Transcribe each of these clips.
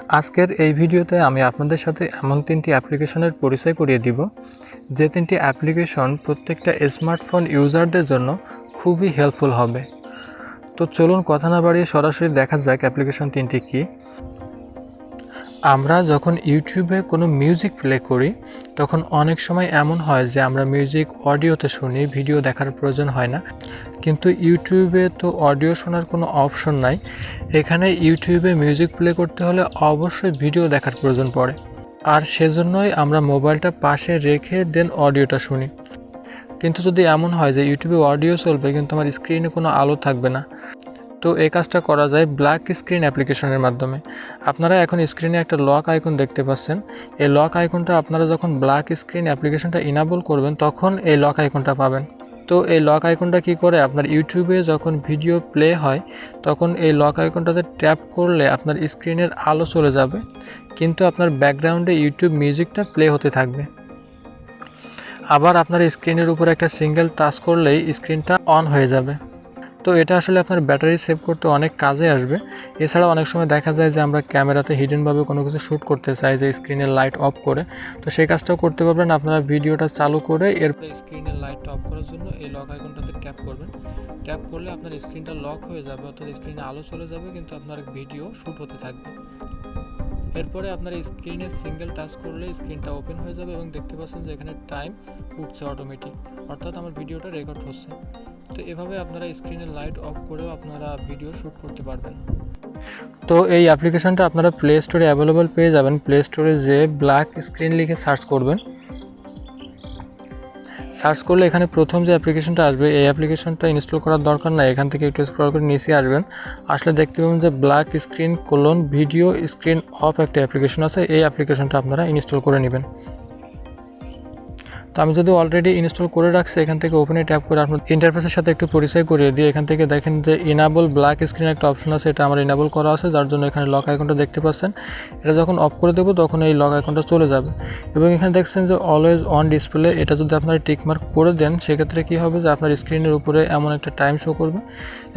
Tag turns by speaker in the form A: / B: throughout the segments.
A: আজকের এই ভিডিওতে আমি আপনাদের সাথে এমন তিনটি অ্যাপ্লিকেশনের পরিচয় করিয়ে দিব যে তিনটি অ্যাপ্লিকেশন প্রত্যেকটা স্মার্টফোন ইউজারদের জন্য খুবই হেল্পফুল হবে। তো চলুন কথা না বাড়িয়ে সরাসরি দেখা যাক অ্যাপ্লিকেশন তিনটি কী। আমরা যখন ইউটিউবে কোনো মিউজিক প্লে করি তখন অনেক সময় এমন হয় যে আমরা মিউজিক অডিওতে শুনি, ভিডিও দেখার প্রয়োজন হয় না। কিন্তু ইউটিউবে তো অডিও শোনার কোনো অপশন নাই। এখানে ইউটিউবে মিউজিক প্লে করতে হলে অবশ্যই ভিডিও দেখার প্রয়োজন পড়ে, আর সেজন্যই আমরা মোবাইলটা পাশে রেখে দেন অডিওটা শুনি। কিন্তু যদি এমন হয় যে ইউটিউবে অডিও চলবে কিন্তু আমার স্ক্রিনে কোনো আলো থাকবে না, তো এই কাজটা করা যায় ব্ল্যাক স্ক্রিন অ্যাপ্লিকেশনের মাধ্যমে। আপনারা এখন স্ক্রিনে একটা লক আইকন দেখতে পাচ্ছেন। এই লক আইকনটা আপনারা যখন ব্ল্যাক স্ক্রিন অ্যাপ্লিকেশনটা ইনেবল করবেন তখন এই লক আইকনটা পাবেন। তো এই লক আইকনটা কি করে, আপনার ইউটিউবে যখন ভিডিও প্লে হয় তখন এই লক আইকনটাতে ট্যাপ করলে আপনার স্ক্রিনের আলো চলে যাবে, কিন্তু আপনার ব্যাকগ্রাউন্ডে ইউটিউব মিউজিকটা প্লে হতে থাকবে। আবার আপনার স্ক্রিনের উপরে একটা সিঙ্গেল টাচ করলেই স্ক্রিনটা অন হয়ে যাবে। তো এটা আসলে আপনার ব্যাটারি সেভ করতে অনেক কাজে আসবে। এছাড়া অনেক সময় দেখা যায় যে আমরা ক্যামেরাতে হিডেনভাবে কোনো কিছু শ্যুট করতে চাই, যে স্ক্রিনের লাইট অফ করে, তো সেই কাজটাও করতে পারবেন। আপনারা ভিডিওটা চালু করে এরপরে স্ক্রিনের লাইটটা অফ করার জন্য এই লক আইকনটাতে ট্যাপ করবেন। ট্যাপ করলে আপনার স্ক্রিনটা লক হয়ে যাবে, অর্থাৎ স্ক্রিনে আলো চলে যাবে, কিন্তু আপনার ভিডিও শ্যুট হতে থাকবে। এরপরে আপনার স্ক্রিনে সিঙ্গেল টাচ করলে স্ক্রিনটা ওপেন হয়ে যাবে এবং দেখতে পাচ্ছেন যে এখানে টাইম উঠছে অটোমেটিক, অর্থাৎ আমার ভিডিওটা রেকর্ড হচ্ছে। তো এভাবে আপনারা স্ক্রিনের লাইট অফ করেও আপনারা ভিডিও শ্যুট করতে পারবেন। তো এই অ্যাপ্লিকেশনটা আপনারা প্লে স্টোরে অ্যাভেলেবল পেয়ে যাবেন। প্লে স্টোরে যে ব্ল্যাক স্ক্রিন লিখে সার্চ করবেন। সার্চ করলে এখানে প্রথম যে অ্যাপ্লিকেশনটা আসবে এই অ্যাপ্লিকেশনটা ইনস্টল করার দরকার নাই। এখান থেকে একটু স্ক্রল করে নিচে আসবেন, আসলে দেখতে পাবেন যে black screen video screen off একটা অ্যাপ্লিকেশন আছে। এই অ্যাপ্লিকেশনটা আপনারা ইনস্টল করে নেবেন। তো আমি যদি অলরেডি ইনস্টল করে রাখছি, এখান থেকে ওপেনে ট্যাপ করে আপনার ইন্টারফেসের সাথে একটু পরিচয় করিয়ে দিয়ে এখান থেকে দেখেন যে ইনেবল ব্ল্যাক স্ক্রিন একটা অপশন আছে, এটা আমার ইনেবল করা আছে, যার জন্য এখানে লক আইকনটা দেখতে পাচ্ছেন। এটা যখন অফ করে দেবো তখন এই লক আইকনটা চলে যাবে। এবং এখানে দেখছেন যে অলওয়েজ অন ডিসপ্লে, এটা যদি আপনারা টিকমার্ক করে দেন সেক্ষেত্রে কী হবে যে আপনার স্ক্রিনের উপরে এমন একটা টাইম শো করবে।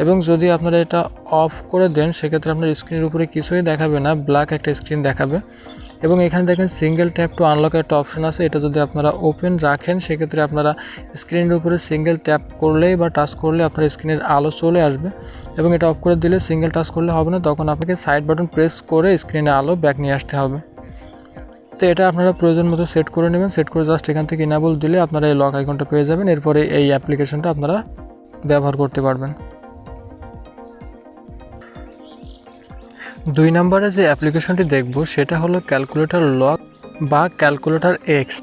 A: এবং যদি আপনারা এটা অফ করে দেন সেক্ষেত্রে আপনার স্ক্রিনের উপরে কিছুই দেখাবে না, ব্ল্যাক একটা স্ক্রিন দেখাবে। এবং এখানে দেখেন সিঙ্গেল ট্যাপ টু আনলক একটা অপশন আছে, এটা যদি আপনারা ওপেন রাখেন সেক্ষেত্রে আপনারা স্ক্রিনের উপরে সিঙ্গেল ট্যাপ করলেই বা টাচ করলে আপনার স্ক্রিনের আলো চলে আসবে। এবং এটা অফ করে দিলে সিঙ্গেল টাচ করলে হবে না, তখন আপনাকে সাইড বাটন প্রেস করে স্ক্রিনে আলো ব্যাক নিয়ে আসতে হবে। তো এটা আপনারা প্রয়োজন মতো সেট করে নেবেন। সেট করে জাস্ট এখান থেকে ইনেবল দিলে আপনারা এই লক আইকনটা পেয়ে যাবেন। এরপরে এই অ্যাপ্লিকেশনটা আপনারা ব্যবহার করতে পারবেন। 2 নম্বরে যে অ্যাপ্লিকেশনটি দেখব সেটা হলো ক্যালকুলেটর লক বা ক্যালকুলেটর এক্স।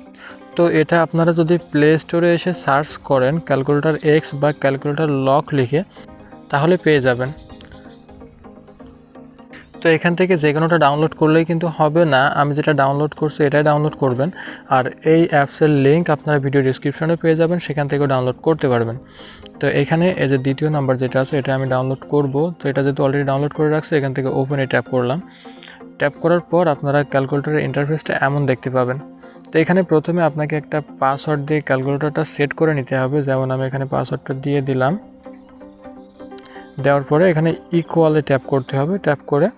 A: তো এটা আপনারা যদি প্লে স্টোরে এসে সার্চ করেন ক্যালকুলেটর এক্স বা ক্যালকুলেটর লক লিখে, তাহলে পেয়ে যাবেন। তো এখান থেকে যে কোনোটা ডাউনলোড করলেই কিন্তু হবে না, আমি যেটা ডাউনলোড করছি এটাই ডাউনলোড করবেন। আর এই অ্যাপসের লিঙ্ক আপনারা ভিডিও ডিসক্রিপশনে পেয়ে যাবেন, সেখান থেকেও ডাউনলোড করতে পারবেন। তো এখানে এই যে দ্বিতীয় নাম্বার যেটা আছে এটা আমি ডাউনলোড করব। তো এটা যেহেতু অলরেডি ডাউনলোড করে রাখছি, এখান থেকে ওপেনে ট্যাপ করলাম। ট্যাপ করার পর আপনারা ক্যালকুলেটরের ইন্টারফেসটা এমন দেখতে পাবেন। তো এখানে প্রথমে আপনাকে একটা পাসওয়ার্ড দিয়ে ক্যালকুলেটরটা সেট করে নিতে হবে। যেমন আমি এখানে পাসওয়ার্ডটা দিয়ে দিলাম। দেওয়ার পরে এখানে ইকুয়ালে ট্যাপ করতে হবে। ট্যাপ করে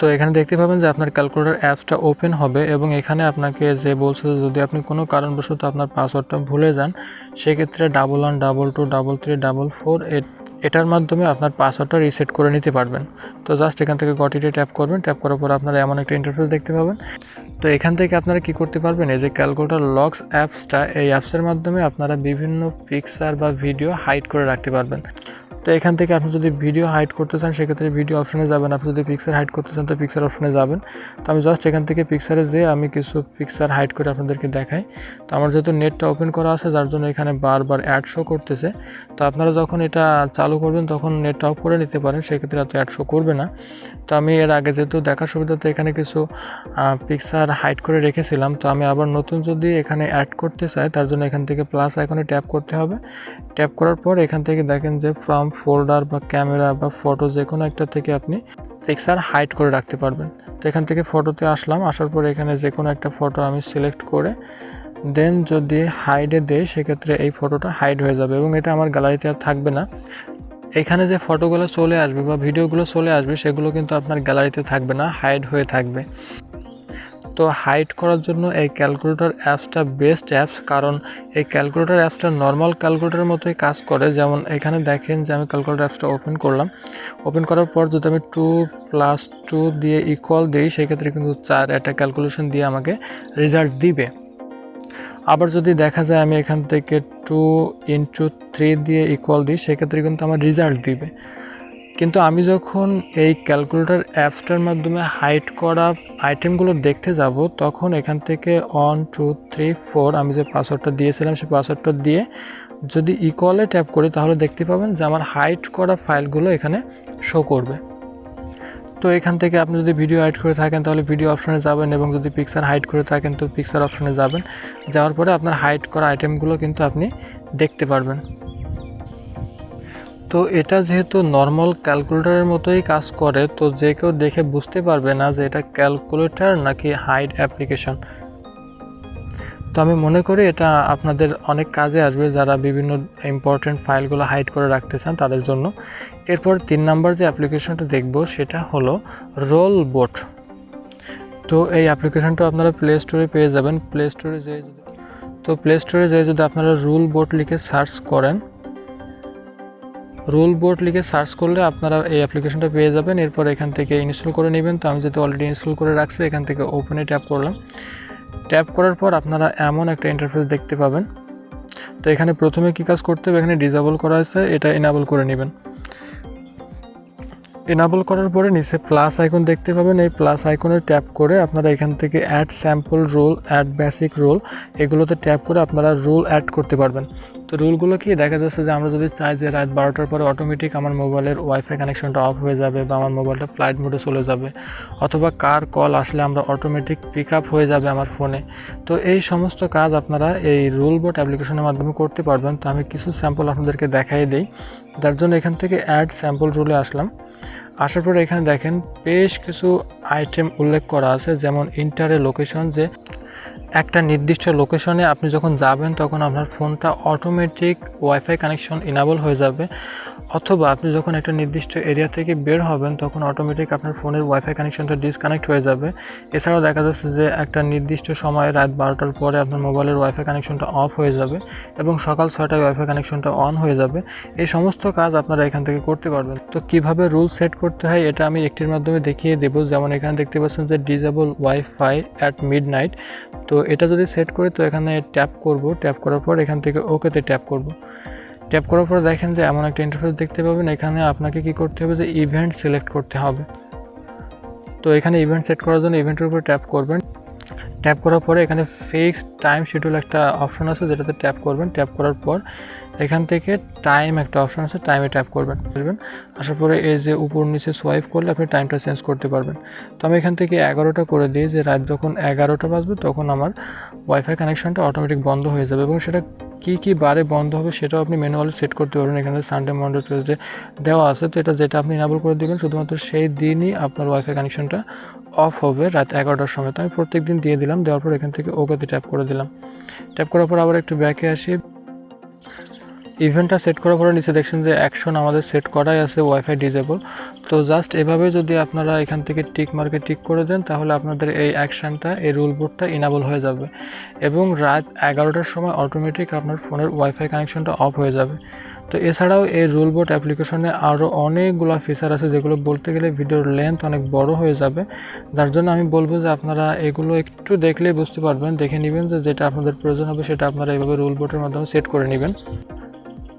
A: তো এখানে দেখতে পাবেন যে আপনার ক্যালকুলেটর অ্যাপসটা ওপেন হবে এবং এখানে আপনাকে যে বলছে যদি আপনি কোনো কারণবশত আপনার পাসওয়ার্ডটা ভুলে যান সেক্ষেত্রে 11222344 এটার মাধ্যমে আপনার পাসওয়ার্ডটা রিসেট করে নিতে পারবেন। তো জাস্ট এখান থেকে গটিতে ট্যাপ করবেন। ট্যাপ করার পর আপনারা এমন একটা ইন্টারফেস দেখতে পাবেন। তো এখান থেকে আপনারা কি করতে পারবেন, এই যে ক্যালকুলেটর লকস অ্যাপসটা, এই অ্যাপসের মাধ্যমে আপনারা বিভিন্ন পিকচার বা ভিডিও হাইড করে রাখতে পারবেন। তো এখান থেকে আপনি যদি ভিডিও হাইড করতে চান সেক্ষেত্রে ভিডিও অপশনে যাবেন, আপনি যদি পিকচার হাইড করতে চান তো পিকচার অপশনে যাবেন। তো আমি জাস্ট এখান থেকে পিকচারে যেয়ে আমি কিছু পিকচার হাইড করে আপনাদেরকে দেখাই। তো আমার যেহেতু নেটটা ওপেন করা আছে যার জন্য এখানে বারবার অ্যাড শো করতেছে। তো আপনারা যখন এটা চালু করবেন তখন নেটটা অফ করে নিতে পারেন, সেক্ষেত্রে এত অ্যাড শো করবে না। তো আমি এর আগে যেহেতু দেখার সুবিধাতে এখানে কিছু পিকচার হাইড করে রেখেছিলাম, তো আমি আবার নতুন যদি এখানে অ্যাড করতে চাই তার জন্য এখান থেকে প্লাস আইকনে ট্যাপ করতে হবে। ট্যাপ করার পর এখান থেকে দেখেন যে ফ্রম ফোল্ডার বা ক্যামেরা বা ফটো যে কোনো একটা থেকে আপনি পিকচার হাইড করে রাখতে পারবেন। তো এখান থেকে ফটোতে আসলাম, আসার পর এখানে যে কোনো একটা ফটো আমি সিলেক্ট করে দেন যদি হাইডে দেই সেক্ষেত্রে এই ফটোটা হাইড হয়ে যাবে এবং এটা আমার গ্যালারিতে আর থাকবে না। এখানে যে ফটোগুলো চলে আসবে বা ভিডিওগুলো চলে আসবে সেগুলো কিন্তু আপনার গ্যালারিতে থাকবে না, হাইড হয়ে থাকবে। তো হাইড করার জন্য এই ক্যালকুলেটর অ্যাপসটা বেস্ট অ্যাপস, কারণ এই ক্যালকুলেটর অ্যাপসটা নর্মাল ক্যালকুলেটরের মতোই কাজ করে। যেমন এখানে দেখেন যে আমি ক্যালকুলেটর অ্যাপসটা ওপেন করলাম, ওপেন করার পর যদি আমি 2 + 2 দিয়ে ইকুয়াল দিই সেক্ষেত্রে কিন্তু 4 একটা ক্যালকুলেশন দিয়ে আমাকে রেজাল্ট দিবে। আবার যদি দেখা যায় আমি এখান থেকে 2 × 3 দিয়ে ইকুয়াল দিই সেক্ষেত্রে কিন্তু আমার রেজাল্ট দিবে। কিন্তু আমি যখন এই ক্যালকুলেটর অ্যাপসটার মাধ্যমে হাইড করা আইটেমগুলো দেখতে যাব তখন এখান থেকে 1 2 3 4 আমি যে পাসওয়ার্ডটা দিয়েছিলাম সেই পাসওয়ার্ডটা দিয়ে যদি ইকুয়ালে ট্যাপ করি তাহলে দেখতে পাবেন যে আমার হাইড করা ফাইলগুলো এখানে শো করবে। তো এখান থেকে আপনি যদি ভিডিও হাইড করে থাকেন তাহলে ভিডিও অপশনে যাবেন, এবং যদি পিকচার হাইড করে থাকেন তো পিকচার অপশনে যাবেন। যাওয়ার পরে আপনার হাইড করা আইটেমগুলো কিন্তু আপনি দেখতে পারবেন। তো এটা যেহেতু নর্মাল ক্যালকুলেটরের মতোই কাজ করে, তো যে কেউ দেখে বুঝতে পারবে না যে এটা ক্যালকুলেটর নাকি হাইড অ্যাপ্লিকেশন। তো আমি মনে করি এটা আপনাদের অনেক কাজে আসবে যারা বিভিন্ন ইম্পর্টেন্ট ফাইলগুলো হাইড করে রাখতে চান তাদের জন্য। এরপর 3 নাম্বার যে অ্যাপ্লিকেশনটা দেখব সেটা হলো রোলবোট। তো এই অ্যাপ্লিকেশনটা আপনারা প্লে স্টোরে পেয়ে যাবেন। প্লে স্টোরে যেয়ে যদি আপনারা রুলবোট লিখে সার্চ করেন, রুলবোট লিখে সার্চ করলে আপনারা এই অ্যাপ্লিকেশনটা পেয়ে যাবেন। এরপর এখান থেকে ইনস্টল করে নেবেন। তো আমি যেহেতু অলরেডি ইনস্টল করে রাখছি এখান থেকে ওপেনে ট্যাপ করলাম। ট্যাপ করার পর আপনারা এমন একটা ইন্টারফেস দেখতে পাবেন। তো এখানে প্রথমে কি কাজ করতে হবে, এখানে ডিসেবল করা আছে, এটা এনাবল করে নেবেন। এনাবল করার পরে নিচে প্লাস আইকন দেখতে পাবেন। এই প্লাস আইকনে ট্যাপ করে আপনারা এখান থেকে add sample rule, add basic rule, এগুলোতে ট্যাপ করে আপনারা রুল অ্যাড করতে পারবেন। তো রুলগুলো কি দেখা যাচ্ছে যে আমরা যদি চাই যে রাত 12টার পরে অটোমেটিক আমার মোবাইলের ওয়াইফাই কানেকশনটা অফ হয়ে যাবে বা আমার মোবাইলটা ফ্লাইট মোডে চলে যাবে, অথবা কার কল আসলে আমরা অটোমেটিক পিক আপ হয়ে যাবে আমার ফোনে। তো এই সমস্ত কাজ আপনারা এই রুলবোট অ্যাপ্লিকেশনের মাধ্যমে করতে পারবেন। তো আমি কিছু স্যাম্পল আপনাদেরকে দেখাই দিই। যার জন্য এখান থেকে অ্যাড স্যাম্পল রুলে আসলাম। আসার পরে এখানে দেখেন বেশ কিছু আইটেম উল্লেখ করা আছে, যেমন ইন্টারে লোকেশন, যে একটা নির্দিষ্ট লোকেশনে আপনি যখন যাবেন তখন আপনার ফোনটা অটোমেটিক ওয়াইফাই কানেকশন ইনেবল হয়ে যাবে, অথবা আপনি যখন একটা নির্দিষ্ট এরিয়া থেকে বের হবেন তখন অটোমেটিক আপনার ফোনের ওয়াইফাই কানেকশনটা ডিসকানেক্ট হয়ে যাবে। এছাড়াও দেখা যাচ্ছে যে একটা নির্দিষ্ট সময় রাত 12টার পরে আপনার মোবাইলের ওয়াইফাই কানেকশনটা অফ হয়ে যাবে এবং সকাল 6টায় ওয়াইফাই কানেকশনটা অন হয়ে যাবে। এই সমস্ত কাজ আপনারা এখান থেকে করতে পারবেন। তো কিভাবে রুল সেট করতে হয় এটা আমি একটির মাধ্যমে দেখিয়ে দেবো। যেমন এখানে দেখতে পাচ্ছেন যে ডিসেবল ওয়াইফাই অ্যাট মিডনাইট। তো এটা যদি সেট করি তো এখানে ট্যাপ করব, ট্যাপ করার পর এখান থেকে ওকেতে ট্যাপ করব। ট্যাপ করার পর দেখেন যে এমন একটা ইন্টারফেস দেখতে পাবেন। এখানে আপনাকে কি করতে হবে যে ইভেন্ট সিলেক্ট করতে হবে। তো এখানে ইভেন্ট সেট করার জন্য ইভেন্টের উপর ট্যাপ করবেন। ট্যাপ করার পরে এখানে ফিক্সড টাইম শিডিউল একটা অপশন আছে যেটাতে ট্যাপ করবেন। ট্যাপ করার পর এখান থেকে টাইম একটা অপশন আছে, টাইমে ট্যাপ করবেন। আসার পরে এই যে উপর নিচে সোয়াইপ করলে আপনি টাইমটা চেঞ্জ করতে পারবেন। তো আমি এখান থেকে 11টা করে দিই, যে রাত যখন 11টা বাজবে তখন আমার ওয়াইফাই কানেকশনটা অটোমেটিক বন্ধ হয়ে যাবে, এবং সেটা কি বারে বন্ধ হবে সেটাও আপনি ম্যানুয়ালি সেট করতে পারবেন। এখানে সানডে, মন্ডে, টুইসডে দেওয়া আছে। তো এটা যেটা আপনি ইনেবল করে দেবেন শুধুমাত্র সেই দিনই আপনার ওয়াইফাই কানেকশনটা অফ হবে রাত 11টার সময়। তো আমি প্রত্যেক দিন দিয়ে দিলাম। দেওয়ার পর এখান থেকে ওকেতে ট্যাপ করে দিলাম। ট্যাপ করার পর আবার একটু ব্যাকে আসি। ইভেন্টটা সেট করার পরে নিচে দেখছেন যে অ্যাকশন আমাদের সেট করাই আছে ওয়াইফাই ডিসেবল। তো জাস্ট এভাবে যদি আপনারা এখান থেকে টিক মার্কে টিক করে দেন তাহলে আপনাদের এই অ্যাকশনটা, এই রুলবোটটা ইনেবল হয়ে যাবে এবং রাত 11টার সময় অটোমেটিক আপনার ফোনের ওয়াইফাই কানেকশনটা অফ হয়ে যাবে। তো এছাড়াও এই রুলবোট অ্যাপ্লিকেশনে আরও অনেকগুলো ফিচার আছে যেগুলো বলতে গেলে ভিডিওর লেন্থ অনেক বড় হয়ে যাবে। যার জন্য আমি বলবো যে আপনারা এগুলো একটু দেখলেই বুঝতে পারবেন, দেখে নেবেন যে যেটা আপনাদের প্রয়োজন হবে সেটা আপনারা এইভাবে রুলবোটের মাধ্যমে সেট করে নেবেন।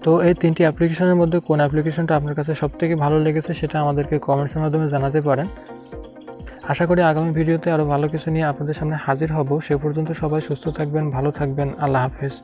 A: তো এই 3টি অ্যাপ্লিকেশনের মধ্যে কোন অ্যাপ্লিকেশনটা আপনার কাছে সবথেকে ভালো লেগেছে সেটা আমাদেরকে কমেন্টসের মাধ্যমে জানাতে পারেন। আশা করি আগামী ভিডিওতে আরও ভালো কিছু নিয়ে আপনাদের সামনে হাজির হব। সে পর্যন্ত সবাই সুস্থ থাকবেন, ভালো থাকবেন। আল্লাহ হাফেজ।